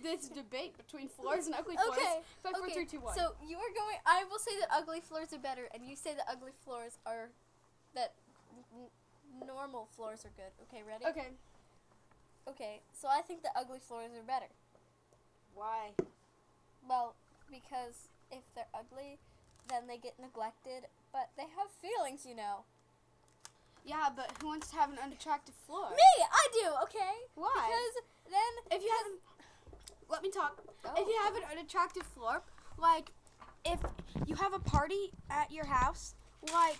this debate between floors and ugly floors. Okay. 5, 4, 3, 2, 1. So you are going. I will say that ugly floors are better, and you say that ugly floors are that normal floors are good. Okay, ready? Okay. Okay. So I think that ugly floors are better. Why? Well, because if they're ugly, then they get neglected, but they have feelings, you know. Yeah, but who wants to have an unattractive floor? Me, I do. Okay. Why? Because then If you have, let me talk. Oh. If you have an unattractive floor, like if you have a party at your house, like,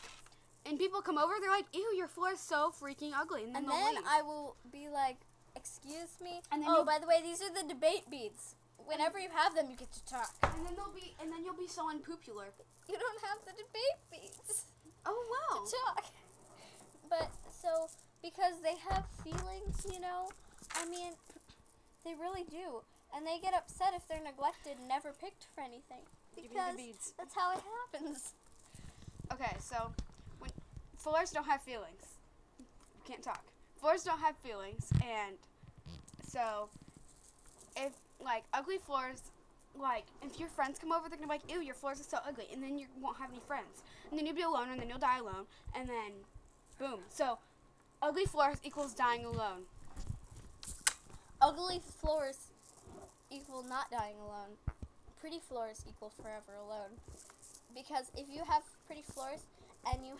and people come over, they're like, "Ew, your floor is so freaking ugly," and then they'll leave. I will be like, "Excuse me." And then by the way, these are the debate beads. Whenever you have them, you get to talk. And then you'll be so unpopular. You don't have the debate beads Oh wow. to talk. But so because they have feelings, you know, I mean, they really do, and they get upset if they're neglected and never picked for anything. Give me the Because beads. that's how it happens. Okay, so when floors don't have feelings, you can't talk. Floors don't have feelings, and so if like ugly floors, like if your friends come over, they're gonna be like, "Ew, your floors are so ugly," and then you won't have any friends, and then you'll be alone, and then you'll die alone, and then boom. So ugly floors equals dying alone. Ugly floors equal not dying alone. Pretty floors equal forever alone. Because if you have pretty floors and your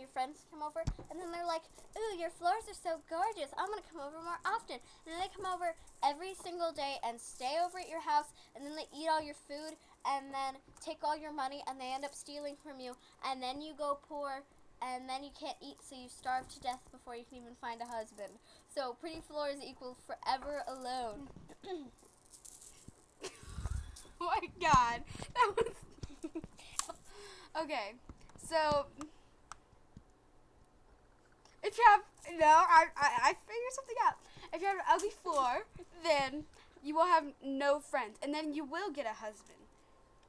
friends come over and then they're like, "Ooh, your floors are so gorgeous. I'm going to come over more often." And then they come over every single day and stay over at your house, and then they eat all your food and then take all your money, and they end up stealing from you, and then you go poor, and then you can't eat, so you starve to death before you can even find a husband. So pretty floors equal forever alone. Oh my god. That was okay. So if you have I figured something out. If you have an ugly floor, then you will have no friends, and then you will get a husband.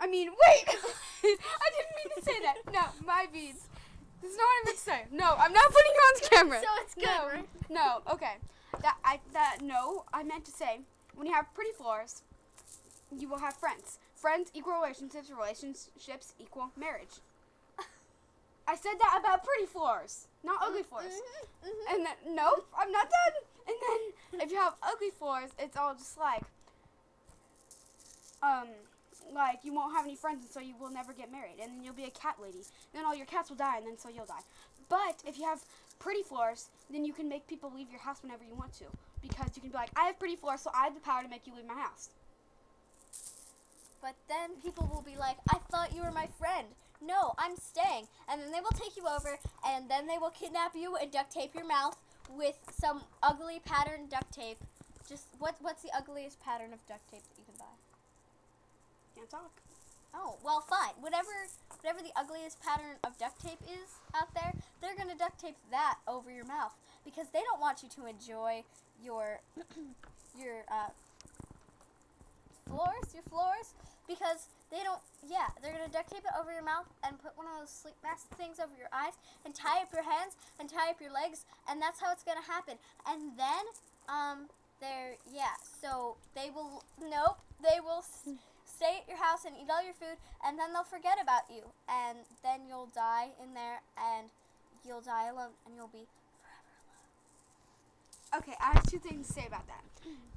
I mean, wait. I didn't mean to say that. No, my beads. This is not what I meant to say. No, I'm not putting you on camera. So it's good, No, right? no, okay. I meant to say, when you have pretty floors, you will have friends. Friends equal relationships. Relationships equal marriage. I said that about pretty floors, not ugly floors. And then, nope, I'm not done. And then, if you have ugly floors, it's all just like you won't have any friends, and so you will never get married, and then you'll be a cat lady. Then all your cats will die, and then so you'll die. But if you have pretty floors, then you can make people leave your house whenever you want to, because you can be like, "I have pretty floors, so I have the power to make you leave my house." But then people will be like, "I thought you were my friend. No, I'm staying." And then they will take you over, and then they will kidnap you and duct tape your mouth with some ugly patterned duct tape. Just what's the ugliest pattern of duct tape that you can buy? Can't talk. Oh, well, fine. Whatever the ugliest pattern of duct tape is out there, they're going to duct tape that over your mouth, because they don't want you to enjoy your floors, because they're going to duct tape it over your mouth and put one of those sleep mask things over your eyes and tie up your hands and tie up your legs, and that's how it's going to happen. And then so they will stay at your house and eat all your food, and then they'll forget about you, and then you'll die in there, and you'll die alone, and you'll be forever alone. Okay, I have 2 things to say about that.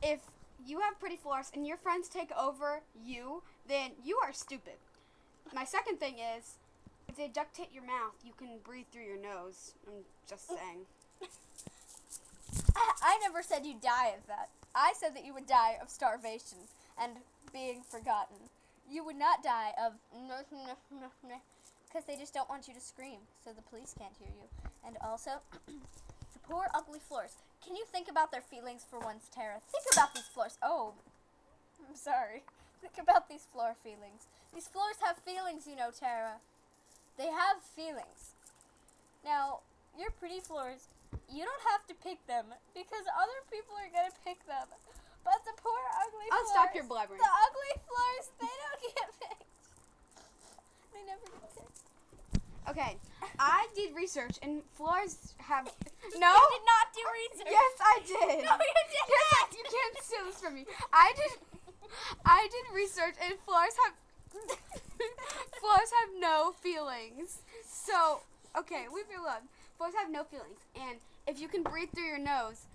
If you have pretty floors and your friends take over you, then you are stupid. My second thing is, if they duct tape your mouth, you can breathe through your nose. I'm just saying. I never said you die of that. I said that you would die of starvation and being forgotten. You would not die of because they just don't want you to scream, so the police can't hear you. And also, the poor ugly floors. Can you think about their feelings for once, Tara? Think about these floors. Oh, I'm sorry. Think about these floor feelings. These floors have feelings, you know, Tara. They have feelings. Now, your pretty floors, you don't have to pick them, because other people are going to pick them. But the poor ugly floors... I'll stop your blubbering. The ugly floors, they don't get picked. They never get picked. Okay, I did research, and floors have no. You did not do research. Yes, I did. No, you did Yes, not. you can't steal this from me. I did research, and floors have floors have no feelings. So, okay, leave me alone. Floors have no feelings, and if you can breathe through your nose,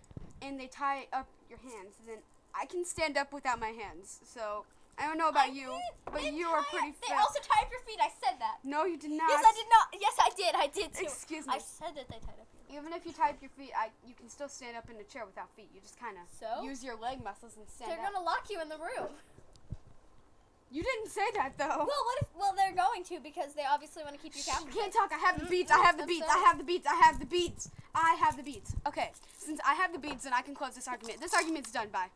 and they tie up your hands, then I can stand up without my hands. So. I don't know about you, but you are pretty They fat. also tie up your feet. I said that. No, you did not. Yes, I did not. Yes, I did. I did too. Excuse me. I said that they tied up your feet. Even if you tie up your feet, you can still stand up in a chair without feet. You just kind of So? use your leg muscles and stand They're up. gonna lock you in the room. You didn't say that though. Well, what if? Well, they're going to because they obviously want to keep you You captive. can't talk. I have the beats. I have the I'm beats. I sorry. have the beats. I have the beats. I have the beats. Okay, since I have the beats, then I can close this argument. This argument's done. Bye.